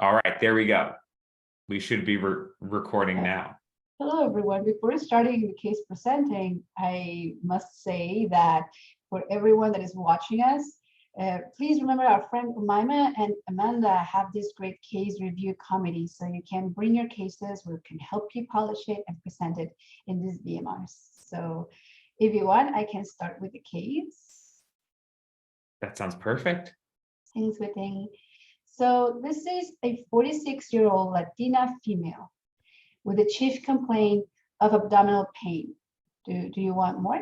All right, there we go. We should be recording now. Hello, everyone. Before starting the case presenting, I must say that for everyone that is watching us, please remember our friend Umaima and Amanda have this great case review committee. So you can bring your cases, we can help you polish it and present it in these VMRs. So if you want, I can start with the case. That sounds perfect. Thanks, Whitney. So this is a 46-year-old Latina female with a chief complaint of abdominal pain. Do you want more?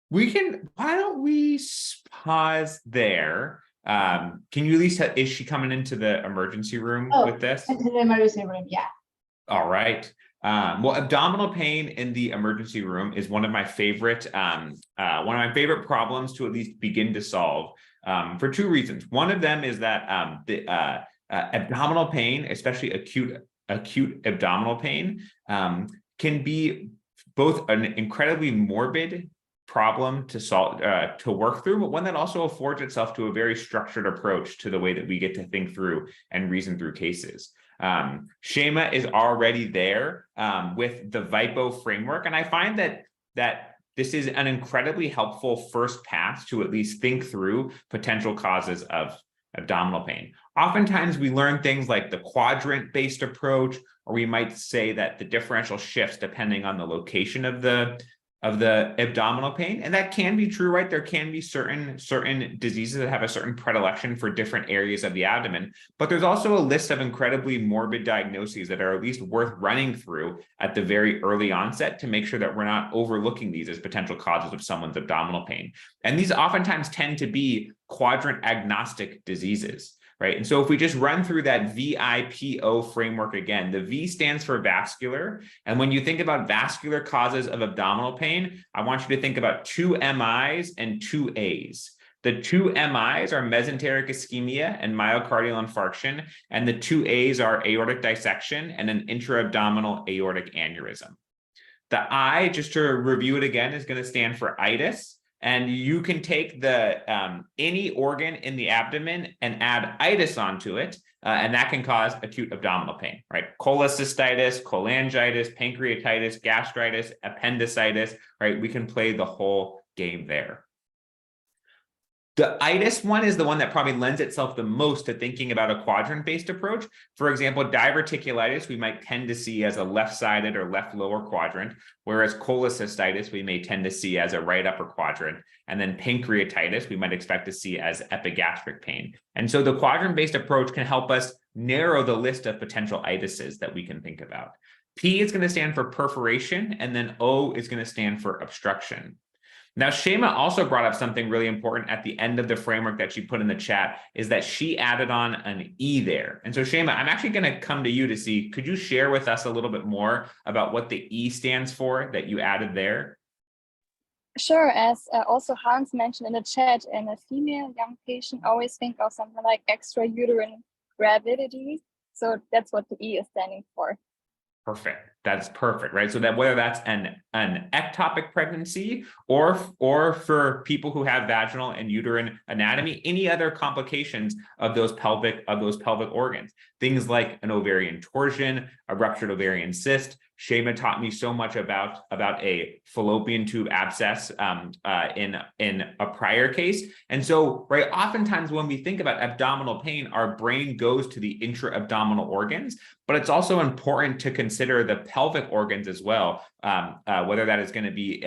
We can, why don't we pause there? Can you at least, is she coming into the emergency room with this? Into the emergency room, yeah. All right. Well, abdominal pain in the emergency room is one of my favorite problems to at least begin to solve for two reasons. One of them is that abdominal pain, especially acute abdominal pain, can be both an incredibly morbid problem to solve, to work through, but one that also affords itself to a very structured approach to the way that we get to think through and reason through cases. Shema is already there with the VIPO framework, and I find that this is an incredibly helpful first pass to at least think through potential causes of abdominal pain. Oftentimes we learn things like the quadrant-based approach, or we might say that the differential shifts depending on the location of the abdominal pain. And that can be true, right? There can be certain diseases that have a certain predilection for different areas of the abdomen, but there's also a list of incredibly morbid diagnoses that are at least worth running through at the very early onset to make sure that we're not overlooking these as potential causes of someone's abdominal pain. And these oftentimes tend to be quadrant agnostic diseases, right? And so if we just run through that VIPO framework again, the V stands for vascular. And when you think about vascular causes of abdominal pain, I want you to think about two MIs and two As. The two MIs are mesenteric ischemia and myocardial infarction, and the two As are aortic dissection and an intra-abdominal aortic aneurysm. The I, just to review it again, is going to stand for itis. And you can take the any organ in the abdomen and add itis onto it, and that can cause acute abdominal pain, right? Cholecystitis, cholangitis, pancreatitis, gastritis, appendicitis, right? We can play the whole game there. The itis one is the one that probably lends itself the most to thinking about a quadrant-based approach. For example, diverticulitis, we might tend to see as a left-sided or left lower quadrant, whereas cholecystitis, we may tend to see as a right upper quadrant. And then pancreatitis, we might expect to see as epigastric pain. And so the quadrant-based approach can help us narrow the list of potential itises that we can think about. P is going to stand for perforation, and then O is going to stand for obstruction. Now, Shema also brought up something really important at the end of the framework that she put in the chat, is that she added on an E there. And so Shema, I'm actually going to come to you to see, could you share with us a little bit more about what the E stands for that you added there? Sure, as also Hans mentioned in the chat, in a female young patient, always think of something like extrauterine gravidity. So that's what the E is standing for. Perfect. That's perfect, right? So that whether that's an ectopic pregnancy or for people who have vaginal and uterine anatomy, any other complications of those pelvic organs, things like an ovarian torsion, a ruptured ovarian cyst. Shema taught me so much about a fallopian tube abscess in a prior case. And so, right, oftentimes when we think about abdominal pain, our brain goes to the intra-abdominal organs, but it's also important to consider the pelvic organs as well, whether that is going to be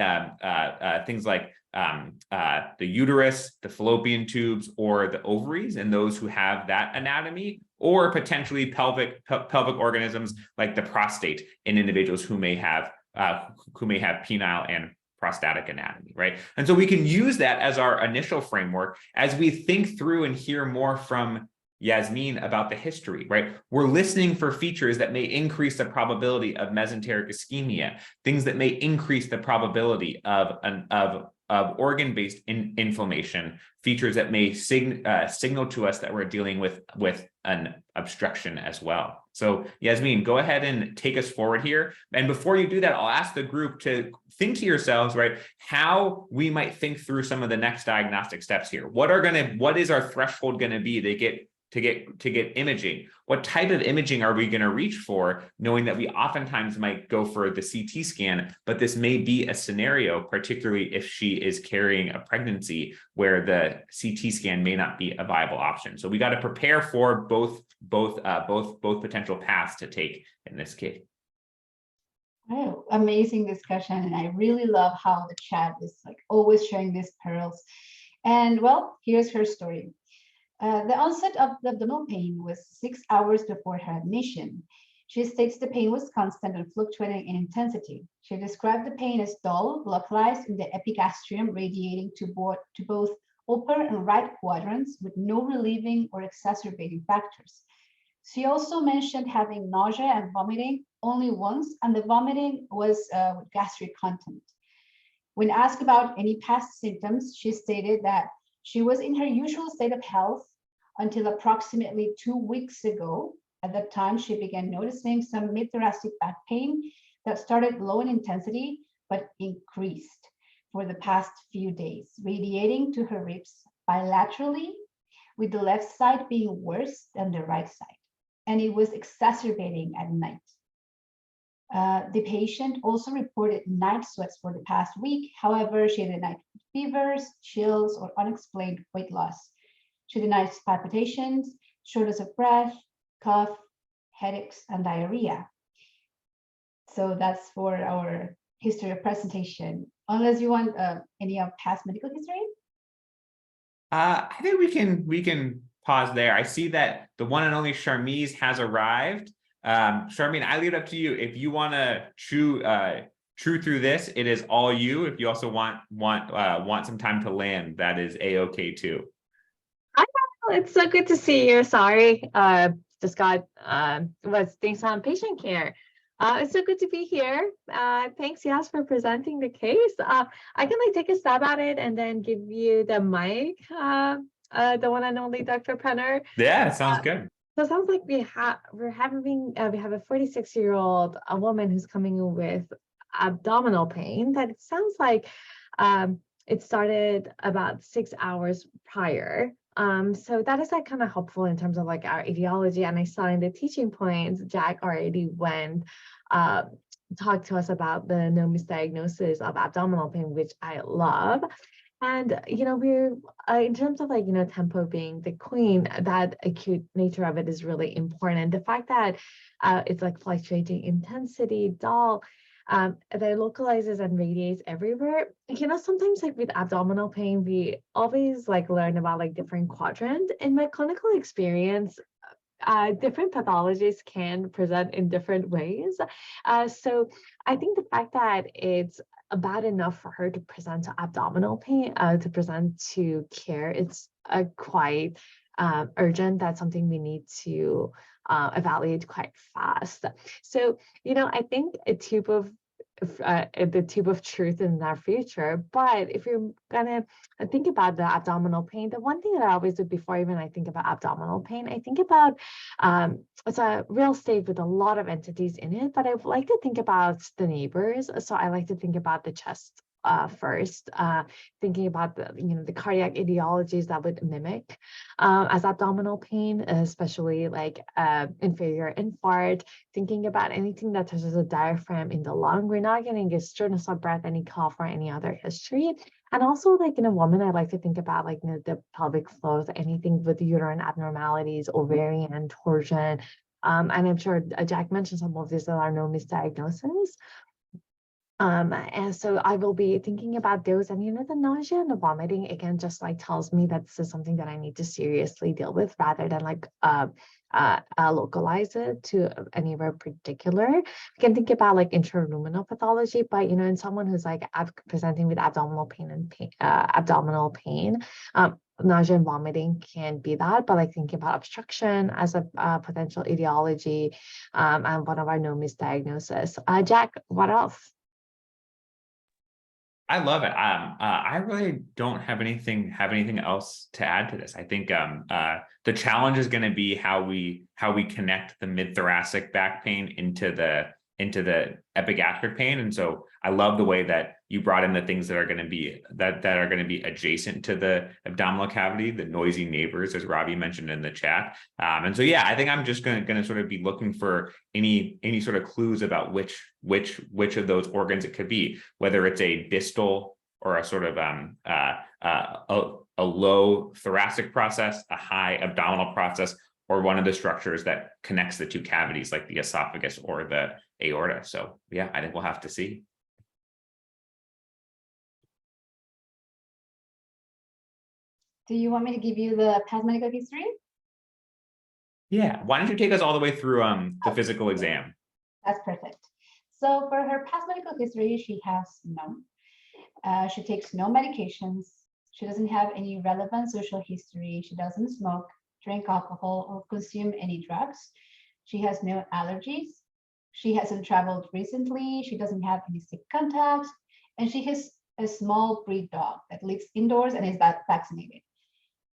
things like the uterus, the fallopian tubes, or the ovaries, and those who have that anatomy, or potentially pelvic organisms like the prostate in individuals who may have penile and prostatic anatomy, right? And so we can use that as our initial framework as we think through and hear more from Yasmin about the history, right? We're listening for features that may increase the probability of mesenteric ischemia, things that may increase the probability of organ-based inflammation, features that may signal to us that we're dealing with an obstruction as well. So Yasmin, go ahead and take us forward here. And before you do that, I'll ask the group to think to yourselves, right, how we might think through some of the next diagnostic steps here. What is our threshold going to be to get imaging? What type of imaging are we going to reach for, knowing that we oftentimes might go for the CT scan, but this may be a scenario, particularly if she is carrying a pregnancy, where the CT scan may not be a viable option. So we got to prepare for both potential paths to take in this case. Oh, amazing discussion, and I really love how the chat is like always sharing these pearls. And well, here's her story. The onset of the abdominal pain was 6 hours before her admission. She states the pain was constant and fluctuating in intensity. She described the pain as dull, localized in the epigastrium, radiating to both upper and right quadrants with no relieving or exacerbating factors. She also mentioned having nausea and vomiting only once, and the vomiting was with gastric content. When asked about any past symptoms, she stated that she was in her usual state of health until approximately 2 weeks ago. At that time, she began noticing some mid-thoracic back pain that started low in intensity, but increased for the past few days, radiating to her ribs bilaterally, with the left side being worse than the right side. And it was exacerbating at night. The patient also reported night sweats for the past week. However, she had night fevers, chills, or unexplained weight loss. She denied palpitations, shortness of breath, cough, headaches, and diarrhea. So that's for our history of presentation. Unless you want any of past medical history? I think we can pause there. I see that the one and only Sharmiz has arrived. Sharmin, I leave it up to you. If you want to chew through this, it is all you. If you also want some time to land, that is a-okay too. It's so good to see you. Sorry, just got was doing some patient care. It's so good to be here. Thanks, Yas, for presenting the case. I can take a stab at it and then give you the mic, the one and only Dr. Penner. Yeah, sounds good. So it sounds like we have a 46-year-old woman who's coming in with abdominal pain that it sounds like it started about 6 hours prior. So that is kind of helpful in terms of our etiology. And I saw in the teaching points, Jack already went talked to us about the no misdiagnosis of abdominal pain, which I love. And we're in terms of tempo being the queen, that acute nature of it is really important. The fact that it's fluctuating intensity, dull, that localizes and radiates everywhere. Sometimes with abdominal pain, we always learn about different quadrants. In my clinical experience, different pathologies can present in different ways. So I think the fact that it's bad enough for her to present to abdominal pain, to present to care, it's quite urgent. That's something we need to evaluate quite fast. So, I think the tube of truth in our future. But if you're gonna think about the abdominal pain, the one thing that I always do before even I think about abdominal pain, I think about it's a real estate with a lot of entities in it, but I like to think about the neighbors. So I like to think about the chest first, thinking about the cardiac etiologies that would mimic as abdominal pain, especially inferior infart, thinking about anything that touches the diaphragm in the lung. We're not getting a shortness of breath, any cough, or any other history. And also in a woman, I like to think about the pelvic floors, anything with uterine abnormalities, ovarian torsion. And I'm sure Jack mentioned some of these that are no misdiagnoses. And so I will be thinking about those, and the nausea and the vomiting again just tells me that this is something that I need to seriously deal with rather than localize it to anywhere particular. We can think about intraluminal pathology, but in someone who's presenting with abdominal pain, nausea and vomiting can be that, but thinking about obstruction as a potential etiology, and one of our no misdiagnoses. Jack, what else? I love it. I really don't have anything else to add to this. I think the challenge is going to be how we connect the mid-thoracic back pain into the epigastric pain. And so I love the way that you brought in the things that are going to be adjacent to the abdominal cavity, the noisy neighbors, as Robbie mentioned in the chat. And so yeah, I think I'm just going to sort of be looking for any sort of clues about which of those organs it could be, whether it's a distal or a sort of a low thoracic process, a high abdominal process, or one of the structures that connects the two cavities, like the esophagus or the aorta. So yeah, I think we'll have to see. Do you want me to give you the past medical history? Yeah, why don't you take us all the way through the physical exam? That's perfect. So for her past medical history, she has none. She takes no medications. She doesn't have any relevant social history. She doesn't smoke, drink alcohol, or consume any drugs. She has no allergies. She hasn't traveled recently. She doesn't have any sick contacts. And she has a small breed dog that lives indoors and is vaccinated.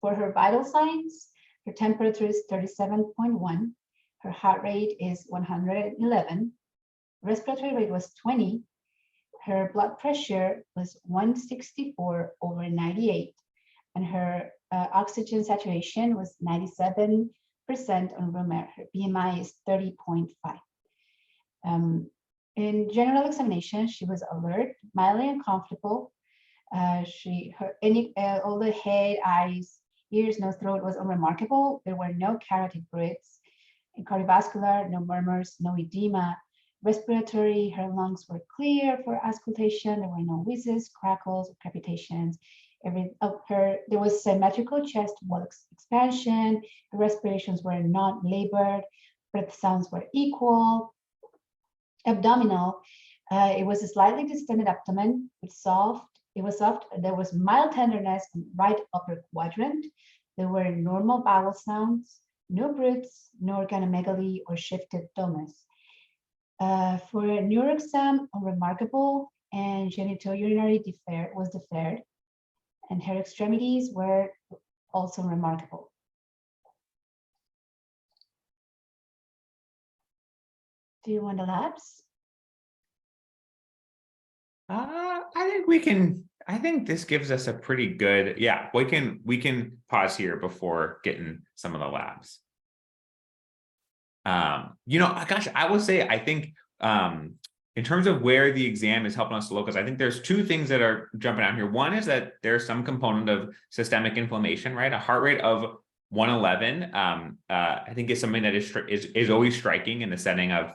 For her vital signs, her temperature is 37.1. Her heart rate is 111. Respiratory rate was 20. Her blood pressure was 164/98. And her oxygen saturation was 97% on room air. Her BMI is 30.5. In general examination, she was alert, mildly uncomfortable. All the head, eyes, ears, nose, throat was unremarkable. There were no carotid breaths. In cardiovascular, no murmurs, no edema. Respiratory, her lungs were clear for auscultation. There were no wheezes, crackles, or crepitations. There was symmetrical chest wall expansion. The respirations were not labored. Breath sounds were equal. Abdominal, it was a slightly distended abdomen. It was soft. There was mild tenderness in right upper quadrant. There were normal bowel sounds, no breaths, no organomegaly or shifted dullness. For a neuro exam, unremarkable, and genitourinary was deferred, and her extremities were also remarkable. Do you want the labs? I think this gives us a pretty good, yeah, we can pause here before getting some of the labs. Gosh, I will say, I think in terms of where the exam is helping us to locus, I think there's two things that are jumping out here. One is that there's some component of systemic inflammation, right? A heart rate of 111, I think is something that is always striking in the setting of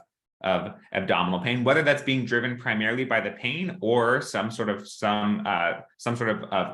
abdominal pain, whether that's being driven primarily by the pain or some sort of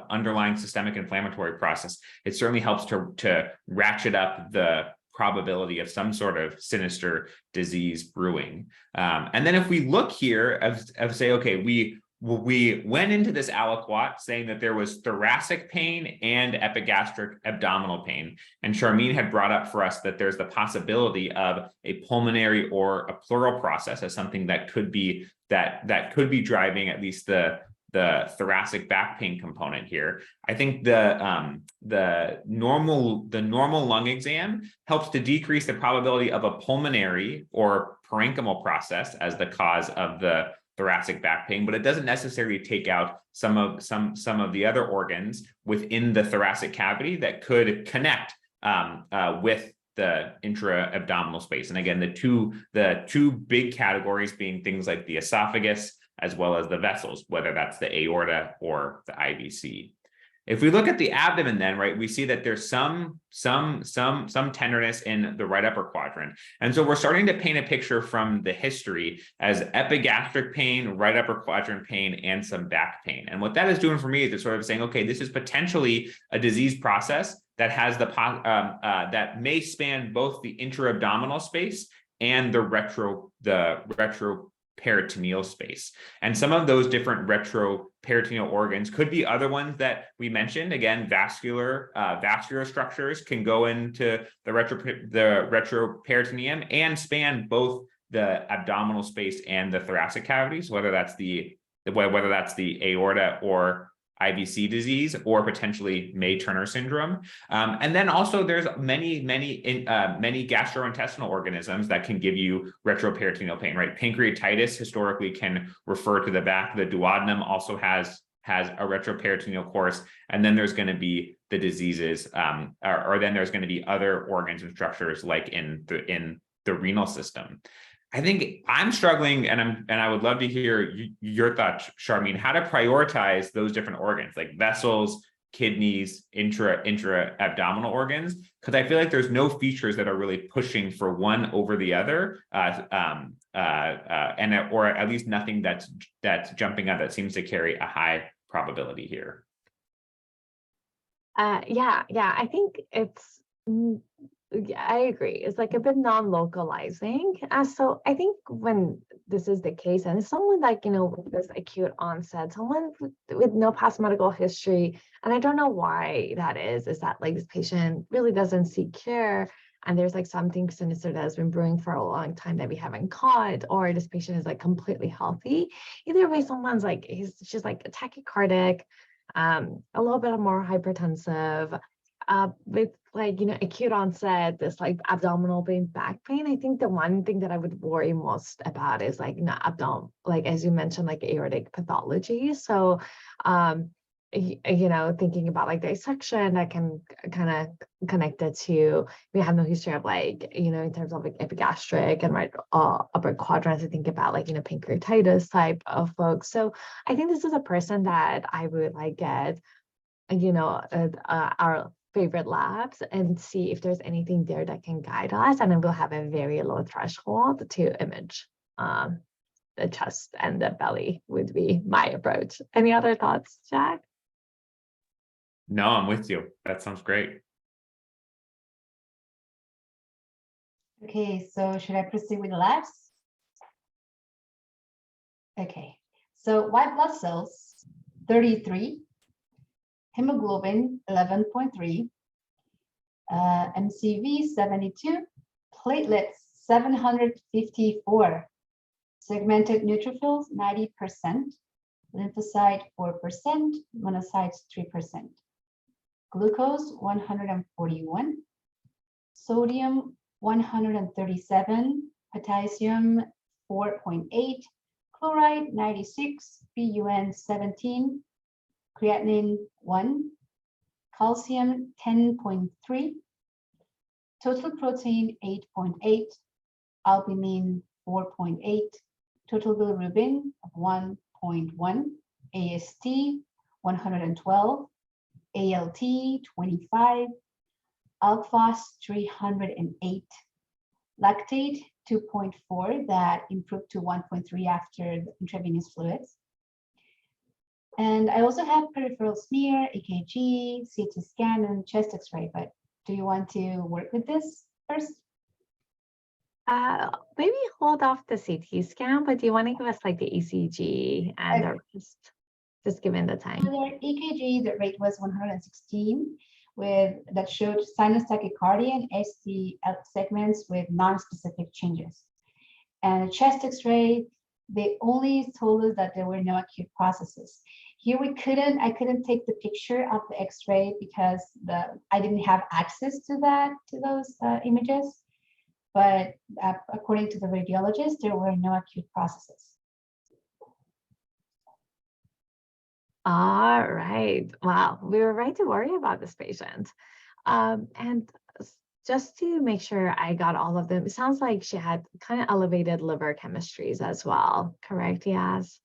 underlying systemic inflammatory process. It certainly helps to ratchet up the probability of some sort of sinister disease brewing. And then if we look here of say, okay, we went into this aliquot saying that there was thoracic pain and epigastric abdominal pain. And Sharmin had brought up for us that there's the possibility of a pulmonary or a pleural process as something that could be driving at least the thoracic back pain component here. I think the normal lung exam helps to decrease the probability of a pulmonary or parenchymal process as the cause of the thoracic back pain, but it doesn't necessarily take out some of the other organs within the thoracic cavity that could connect with the intra-abdominal space. And again, the two big categories being things like the esophagus as well as the vessels, whether that's the aorta or the IVC. If we look at the abdomen then, right, we see that there's some tenderness in the right upper quadrant. And so we're starting to paint a picture from the history as epigastric pain, right upper quadrant pain, and some back pain. And what that is doing for me is it's sort of saying, okay, this is potentially a disease process that has that may span both the intra-abdominal space and the retroperitoneal space. And some of those different retroperitoneal organs could be other ones that we mentioned. Again, vascular structures can go into the retroperitoneum and span both the abdominal space and the thoracic cavities, whether that's the whether that's the aorta or IVC disease, or potentially May-Turner syndrome. And then also there's many gastrointestinal organisms that can give you retroperitoneal pain, right? Pancreatitis historically can refer to the back. The duodenum also has a retroperitoneal course. And then there's going to be the diseases, or then there's going to be other organs and structures like in the renal system. I think I'm struggling, and I would love to hear your thoughts, Sharmin, how to prioritize those different organs like vessels, kidneys, intra-abdominal organs, because I feel like there's no features that are really pushing for one over the other, or at least nothing that's jumping out that seems to carry a high probability here. Yeah, I think it's. Yeah, I agree. It's like a bit non-localizing. So I think when this is the case, and it's someone like, with this acute onset, someone with no past medical history, and I don't know why that is that like this patient really doesn't seek care, and there's like something sinister that has been brewing for a long time that we haven't caught, or this patient is like completely healthy. Either way, someone's like, she's like tachycardic, a little bit more hypertensive, with like, acute onset, this like abdominal pain, back pain. I think the one thing that I would worry most about is like, like, as you mentioned, like aortic pathology. So, thinking about like dissection that can kind of connect it to, we have no history of like, in terms of like epigastric and right upper quadrants, I think about like, pancreatitis type of folks. So I think this is a person that I would like get, our favorite labs and see if there's anything there that can guide us, and then we'll have a very low threshold to image the chest and the belly would be my approach. Any other thoughts, Jack? No, I'm with you. That sounds great. Okay, so should I proceed with the labs? Okay, so white blood cells 33, hemoglobin 11.3, MCV 72, platelets 754, segmented neutrophils 90%, lymphocyte 4%, monocytes 3%, glucose 141, sodium 137, potassium 4.8, chloride 96, BUN 17, creatinine 1, calcium 10.3, total protein 8.8, albumin 4.8, total bilirubin 1.1, AST 112, ALT 25, alphos 308, lactate 2.4 that improved to 1.3 after the intravenous fluids. And I also have peripheral smear, EKG, CT scan, and chest X-ray. But do you want to work with this first? Maybe hold off the CT scan, but do you want to give us like the ECG and the rest, just given the time? For their EKG, the rate was 116, that showed sinus tachycardia and ST segments with non-specific changes. And chest X-ray, they only told us that there were no acute processes. Here I couldn't take the picture of the X-ray because I didn't have access to those images. But according to the radiologist, there were no acute processes. All right. Wow, we were right to worry about this patient. And just to make sure I got all of them, it sounds like she had kind of elevated liver chemistries as well, correct, Yas?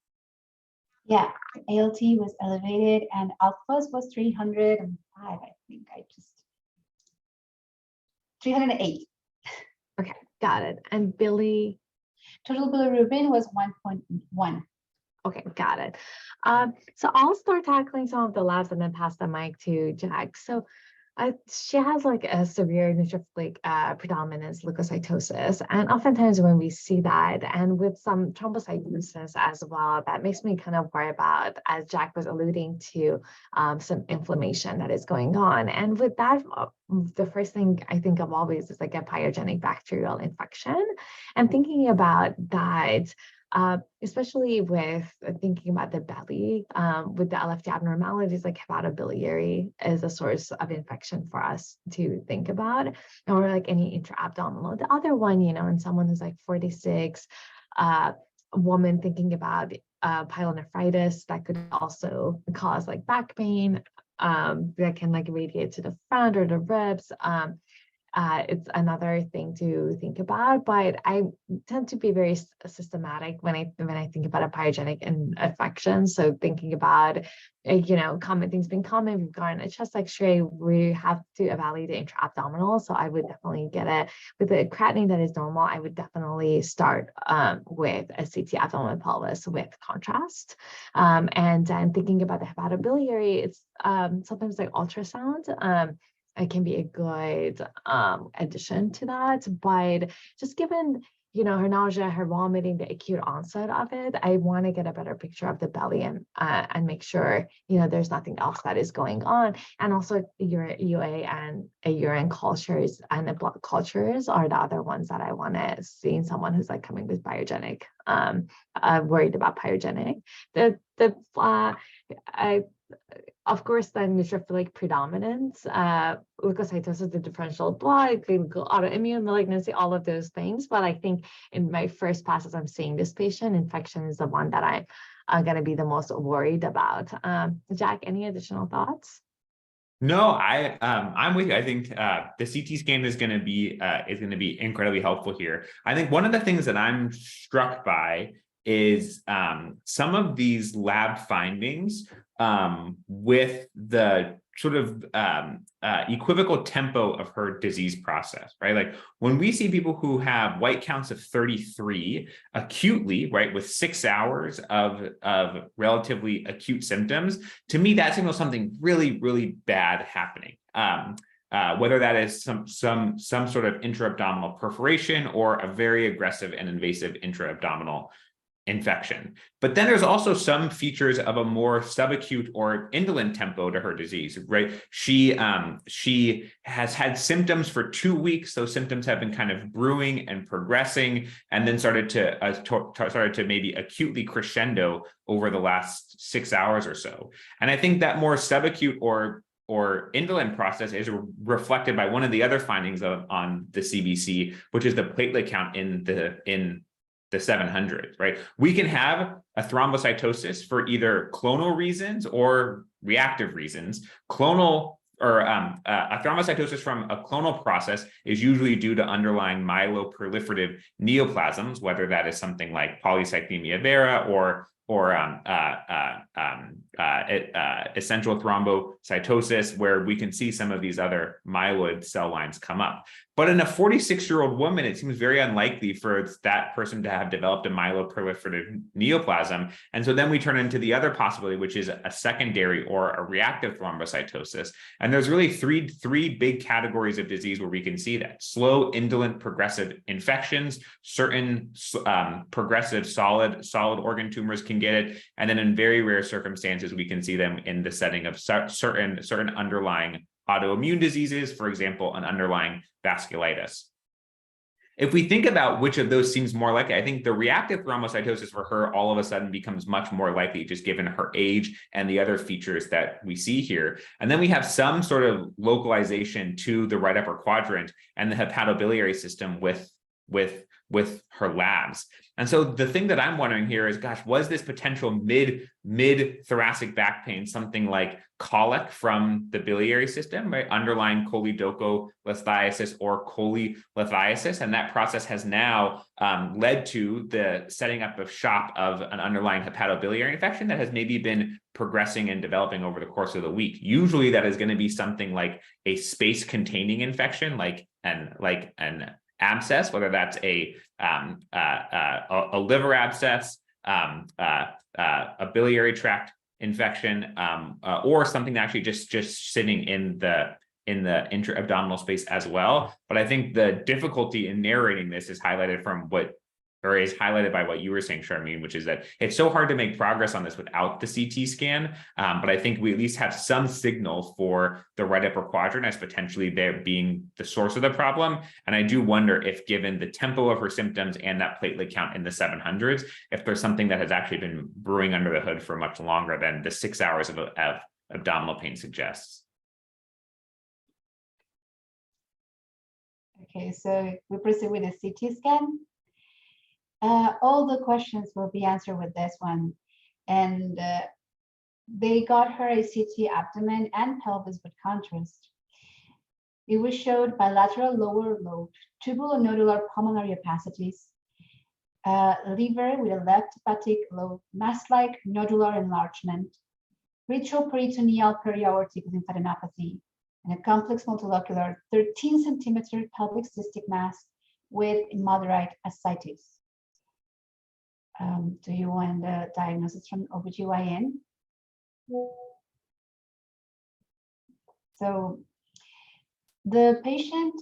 Yeah, ALT was elevated and alphos was 305, I think. 308. Okay, got it. And Billy? Total bilirubin was 1.1. Okay, got it. So I'll start tackling some of the labs and then pass the mic to Jack. So she has like a severe neutrophilic predominance leukocytosis. And oftentimes when we see that, and with some thrombocytosis as well, that makes me kind of worry about, as Jack was alluding to, some inflammation that is going on. And with that, the first thing I think of always is like a pyogenic bacterial infection. And thinking about that, especially with thinking about the belly, with the LFT abnormalities, like hepatobiliary is a source of infection for us to think about, or like any intra-abdominal. The other one, in someone who's like 46, a woman thinking about pyelonephritis, that could also cause like back pain, that can like radiate to the front or the ribs. It's another thing to think about, but I tend to be very systematic when I think about a pyogenic infection. So thinking about, common things being common, we've gotten a chest X-ray, we have to evaluate the intra-abdominal. So I would definitely get it with a creatinine that is normal. I would definitely start with a CT abdomen pelvis with contrast, and then thinking about the hepatobiliary. It's sometimes like ultrasound. It can be a good addition to that, but just given her nausea, her vomiting, the acute onset of it, I want to get a better picture of the belly and make sure there's nothing else that is going on. And also your UA and a urine cultures and the blood cultures are the other ones that I want to see in someone who's like coming with pyogenic, worried about pyogenic. Of course, the neutrophilic predominance, leukocytosis, the differential blood, clinical autoimmune malignancy, all of those things. But I think in my first pass, as I'm seeing this patient, infection is the one that I'm going to be the most worried about. Jack, any additional thoughts? No, I'm with you. I think the CT scan is going to be incredibly helpful here. I think one of the things that I'm struck by is some of these lab findings with the sort of equivocal tempo of her disease process, right? Like when we see people who have white counts of 33 acutely, right, with 6 hours of relatively acute symptoms, to me, that signals something really, really bad happening. Whether that is some sort of intra-abdominal perforation or a very aggressive and invasive intra-abdominal infection. But then there's also some features of a more subacute or indolent tempo to her disease, right? She has had symptoms for 2 weeks. Those symptoms have been kind of brewing and progressing, and then started to maybe acutely crescendo over the last 6 hours or so. And I think that more subacute or indolent process is reflected by one of the other findings on the CBC, which is the platelet count in the 700, right? We can have a thrombocytosis for either clonal reasons or reactive reasons. Clonal or a thrombocytosis from a clonal process is usually due to underlying myeloproliferative neoplasms, whether that is something like polycythemia vera or essential thrombocytosis, where we can see some of these other myeloid cell lines come up. But in a 46-year-old woman, it seems very unlikely for that person to have developed a myeloproliferative neoplasm. And so then we turn into the other possibility, which is a secondary or a reactive thrombocytosis. And there's really three big categories of disease where we can see that: slow, indolent, progressive infections, certain progressive solid organ tumors can get it, and then in very rare circumstances, we can see them in the setting of certain underlying autoimmune diseases, for example, an underlying vasculitis. If we think about which of those seems more likely, I think the reactive thrombocytosis for her all of a sudden becomes much more likely, just given her age and the other features that we see here. And then we have some sort of localization to the right upper quadrant and the hepatobiliary system with her labs. And so the thing that I'm wondering here is, gosh, was this potential mid thoracic back pain something like colic from the biliary system, right? Underlying cholelithiasis or cholelithiasis. And that process has now led to the setting up of shop of an underlying hepatobiliary infection that has maybe been progressing and developing over the course of the week. Usually that is going to be something like a space containing infection, like an abscess, whether that's a liver abscess, a biliary tract infection, or something actually just sitting in the intra-abdominal space as well. But I think the difficulty in narrating this is highlighted from what or is highlighted by what you were saying, Sharmin, which is that it's so hard to make progress on this without the CT scan. But I think we at least have some signal for the right upper quadrant as potentially there being the source of the problem. And I do wonder if, given the tempo of her symptoms and that platelet count in the 700s, if there's something that has actually been brewing under the hood for much longer than the 6 hours of abdominal pain suggests. Okay, so we proceed with the CT scan. All the questions will be answered with this one. And they got her a CT abdomen and pelvis with contrast. It was showed bilateral lower lobe, tubulonodular pulmonary opacities, liver with a left hepatic lobe, mass-like nodular enlargement, retroperitoneal periaortic lymphadenopathy, and a complex multilocular 13 centimeter pelvic cystic mass with moderate ascites. Do you want the diagnosis from OBGYN? So the patient,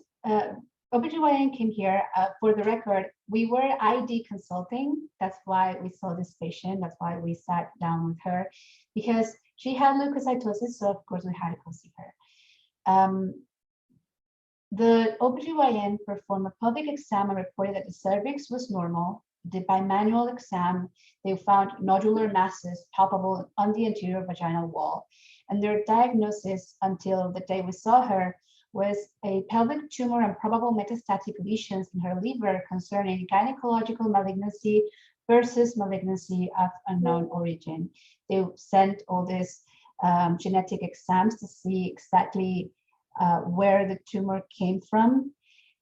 OBGYN came here. For the record, we were ID consulting. That's why we saw this patient. That's why we sat down with her, because she had leukocytosis. So of course we had to go see her. The OBGYN performed a pelvic exam and reported that the cervix was normal. The bimanual exam, they found nodular masses palpable on the anterior vaginal wall. And their diagnosis until the day we saw her was a pelvic tumor and probable metastatic lesions in her liver concerning gynecological malignancy versus malignancy of unknown origin. They sent all these genetic exams to see exactly where the tumor came from.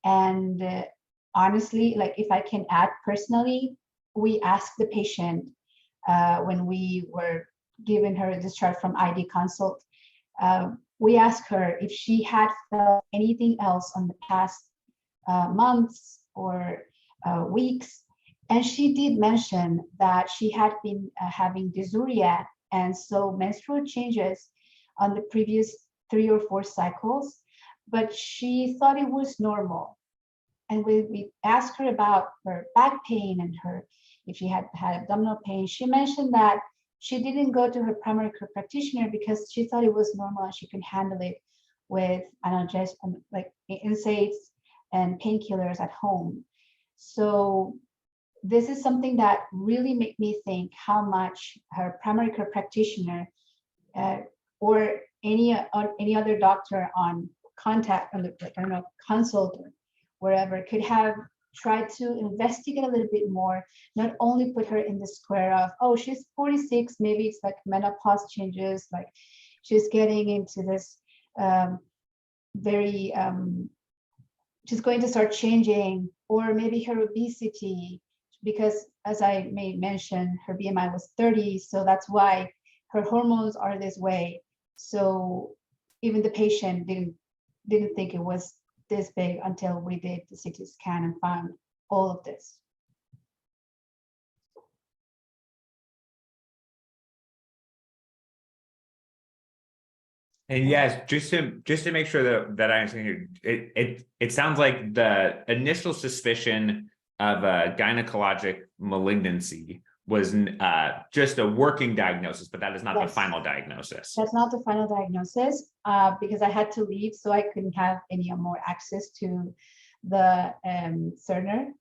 And honestly, like if I can add personally, we asked the patient when we were giving her a discharge from ID consult, we asked her if she had felt anything else on the past months or weeks. And she did mention that she had been having dysuria and so menstrual changes on the previous 3 or 4 cycles, but she thought it was normal. And we asked her about her back pain and if she had abdominal pain. She mentioned that she didn't go to her primary care practitioner because she thought it was normal and she could handle it with analgesics, like NSAIDs and painkillers at home. So this is something that really made me think how much her primary care practitioner or any other doctor on contact, like, I don't know, consult or wherever could have tried to investigate a little bit more, not only put her in the square of, oh, she's 46, maybe it's like menopause changes, like she's getting into this she's going to start changing, or maybe her obesity, because as I may mention, her BMI was 30, so that's why her hormones are this way. So even the patient didn't think it was this big until we did the CT scan and found all of this. And yes, just to make sure that I understand here, it sounds like the initial suspicion of a gynecologic malignancy was just a working diagnosis, but that is not the final diagnosis. That's not the final diagnosis because I had to leave, so I couldn't have any more access to the Cerner.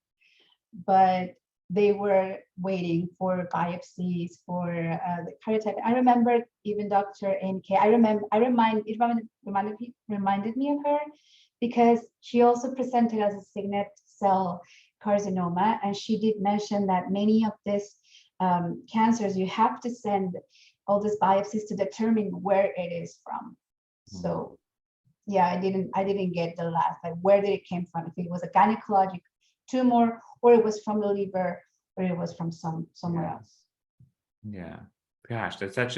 But they were waiting for biopsies, for the karyotype. I remember even Dr. NK. It reminded me of her because she also presented as a signet cell carcinoma, and she did mention that many of these cancers, you have to send all these biopsies to determine where it is from. So yeah, I didn't get the last, like where did it came from, if it was a gynecologic tumor or it was from the liver or it was from somewhere else. Yeah, gosh, it's such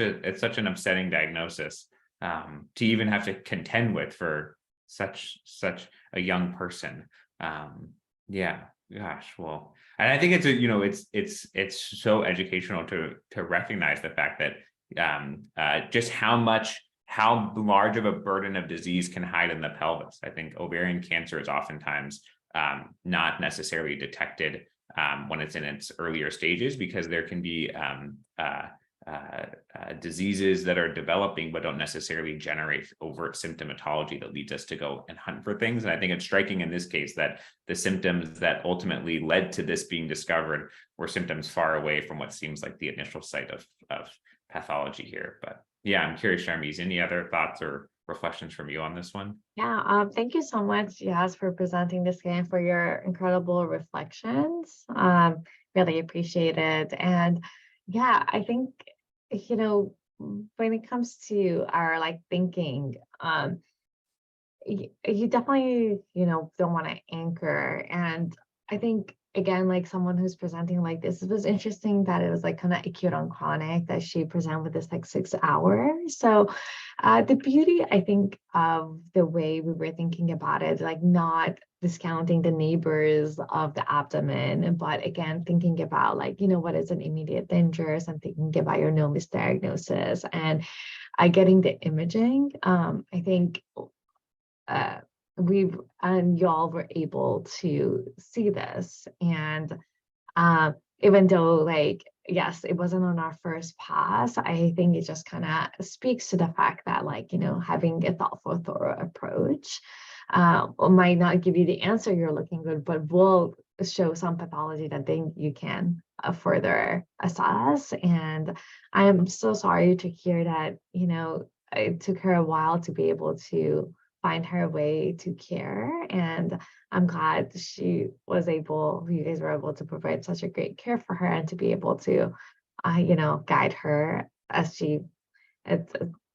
an upsetting diagnosis to even have to contend with for such a young person. Yeah, gosh, well, and I think it's so educational to recognize the fact that just how large of a burden of disease can hide in the pelvis. I think ovarian cancer is oftentimes not necessarily detected when it's in its earlier stages, because there can be diseases that are developing but don't necessarily generate overt symptomatology that leads us to go and hunt for things. And I think it's striking in this case that the symptoms that ultimately led to this being discovered were symptoms far away from what seems like the initial site of pathology here. But yeah, I'm curious, Sharmiz, any other thoughts or reflections from you on this one? Yeah, thank you so much, Yas, for presenting this game, for your incredible reflections. Really appreciate it. And yeah, I think, you know, when it comes to our like thinking, you definitely, you know, don't want to anchor. And I think, again, like someone who's presenting like this, it was interesting that it was like kind of acute on chronic, that she presented with this like 6 hours. So the beauty, I think, of the way we were thinking about it, like not discounting the neighbors of the abdomen, but again, thinking about like, you know, what is an immediate danger, and thinking about your no misdiagnosis and getting the imaging. I think we and y'all were able to see this. And even though, like, yes, it wasn't on our first pass, I think it just kind of speaks to the fact that, like, you know, having a thoughtful, thorough approach might not give you the answer you're looking for, but will show some pathology that then you can further assess. And I am so sorry to hear that, you know, it took her a while to be able to find her way to care. And I'm glad you guys were able to provide such a great care for her, and to be able to, you know, guide her as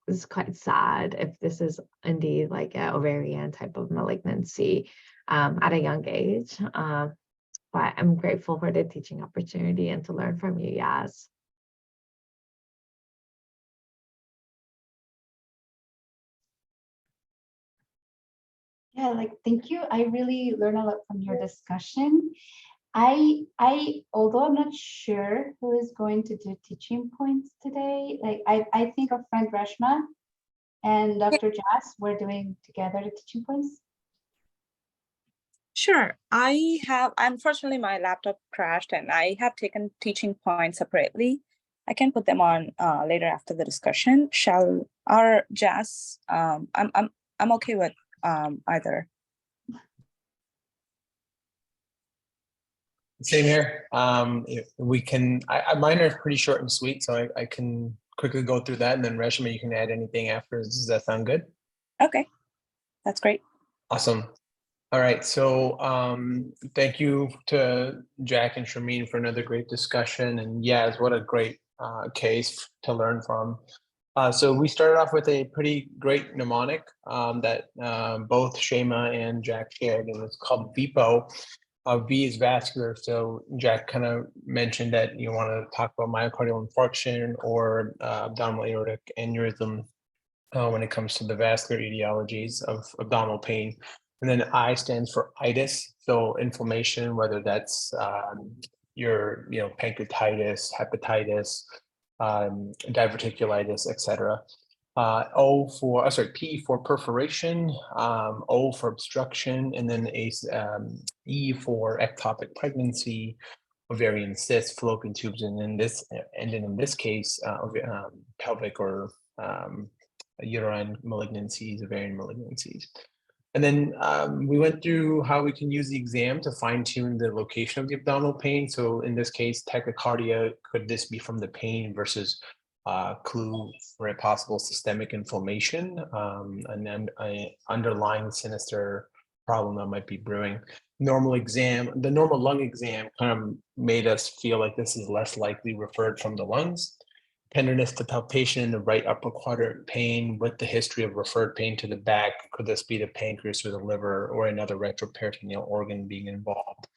it's quite sad if this is indeed like an ovarian type of malignancy at a young age. But I'm grateful for the teaching opportunity and to learn from you, Yas. Yeah, like, thank you. I really learned a lot from your discussion. Although I'm not sure who is going to do teaching points today, like I think our friend Reshma and Dr. Jas were doing together the teaching points. Sure. Unfortunately, my laptop crashed and I have taken teaching points separately. I can put them on later after the discussion. Jas, I'm okay with either. Same here. We can, mine are pretty short and sweet, so I can quickly go through that, and then Reshma, you can add anything after. Does that sound good? Okay, that's great. Awesome. All right, so thank you to Jack and Sharmin for another great discussion, and Yas, what a great case to learn from. So we started off with a pretty great mnemonic that both Shema and Jack shared, and it's called VPO. V is vascular, so Jack kind of mentioned that you want to talk about myocardial infarction or abdominal aortic aneurysm when it comes to the vascular etiologies of abdominal pain. And then I stands for itis, so inflammation, whether that's your pancreatitis, hepatitis, diverticulitis, etc. P for perforation, O for obstruction, and then E for ectopic pregnancy, ovarian cysts, fallopian tubes, and in this case, pelvic or uterine malignancies, ovarian malignancies. And then we went through how we can use the exam to fine tune the location of the abdominal pain. So in this case, tachycardia, could this be from the pain versus clue for a possible systemic inflammation and then an underlying sinister problem that might be brewing. The normal lung exam kind of made us feel like this is less likely referred from the lungs. Tenderness to palpation in the right upper quadrant pain with the history of referred pain to the back. Could this be the pancreas or the liver or another retroperitoneal organ being involved?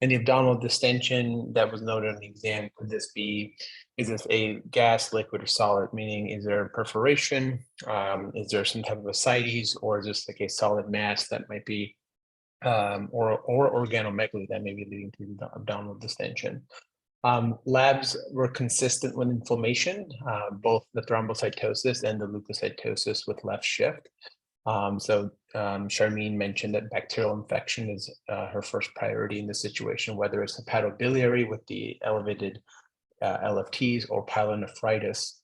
And the abdominal distension that was noted on the exam, is this a gas, liquid, or solid? Meaning, is there perforation? Is there some type of ascites, or is this like a solid mass that might be, or organomegaly that may be leading to the abdominal distension? Labs were consistent with inflammation, both the thrombocytosis and the leukocytosis with left shift. Sharmin mentioned that bacterial infection is her first priority in this situation, whether it's hepatobiliary with the elevated LFTs or pyelonephritis,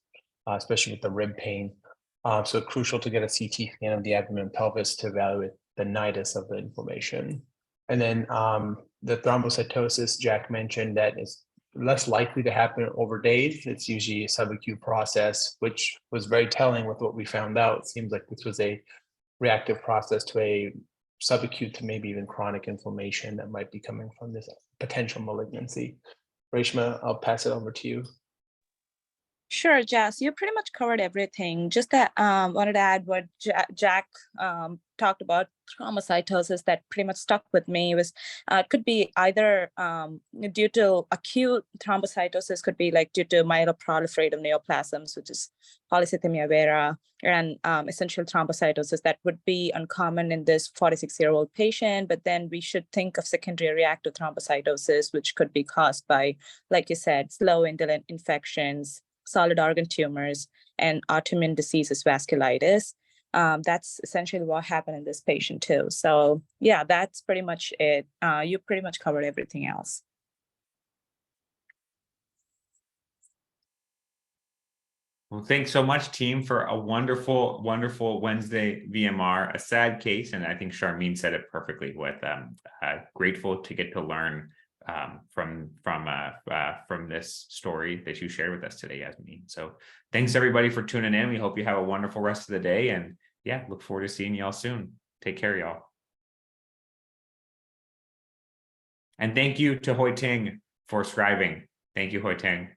especially with the rib pain. So crucial to get a CT scan of the abdomen and pelvis to evaluate the nidus of the inflammation. And then the thrombocytosis, Jack mentioned that is less likely to happen over days. It's usually a subacute process, which was very telling with what we found out. It seems like this was a reactive process to a subacute to maybe even chronic inflammation that might be coming from this potential malignancy. Reshma, I'll pass it over to you. Sure, Jess, you pretty much covered everything. Just that wanted to add what Jack talked about, thrombocytosis, that pretty much stuck with me. Was could be either due to acute thrombocytosis, could be like due to myeloproliferative neoplasms, which is polycythemia vera, and essential thrombocytosis that would be uncommon in this 46-year-old patient. But then we should think of secondary reactive thrombocytosis, which could be caused by, like you said, slow indolent infections, solid organ tumors, and autoimmune diseases, vasculitis. That's essentially what happened in this patient too. So yeah, that's pretty much it. You pretty much covered everything else. Well, thanks so much, team, for a wonderful, wonderful Wednesday VMR, a sad case. And I think Sharmin said it perfectly with grateful to get to learn from this story that you shared with us today, Yasmin. So thanks everybody for tuning in. We hope you have a wonderful rest of the day, and yeah, look forward to seeing y'all soon. Take care, y'all. And thank you to Hoi Ting for scribing. Thank you, Hoi Ting.